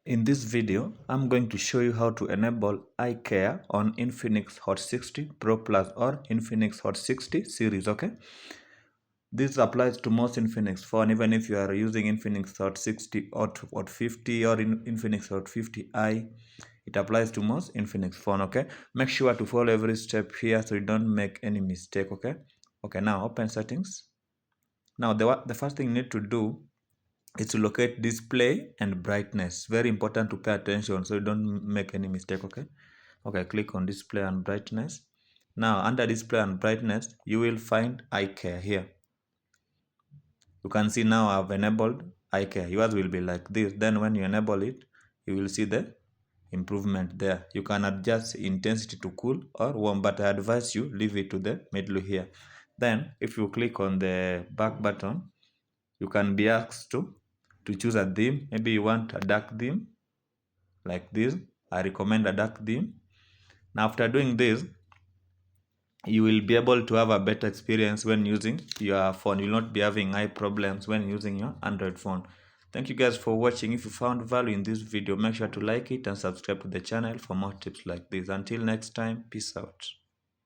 In this video, I'm going to show you how to enable eye care on Infinix Hot 60 Pro Plus or Infinix Hot 60 series, okay? This applies to most Infinix phone, even if you are using Infinix Hot 60 or Hot 50 or Infinix Hot 50i, it applies to most Infinix phone, okay? Make sure to follow every step here so you don't make any mistake, okay? Okay, now open settings. Now the first thing you need to do is to locate display and brightness. Very important to pay attention so you don't make any mistake, okay? Okay, click on display and brightness. Now under display and brightness, you will find eye care here. You can see now I've enabled eye care. Yours will be like this. Then when you enable it, you will see the improvement there. You can adjust intensity to cool or warm, but I advise you leave it to the middle here. Then if you click on the back button, you can be asked to choose a theme. Maybe you want a dark theme like this. I recommend a dark theme. Now after doing this, you will be able to have a better experience when using your phone. You will not be having eye problems when using your Android phone. Thank you guys for watching. If you found value in this video, make sure to like it and subscribe to the channel for more tips like this. Until next time, peace out.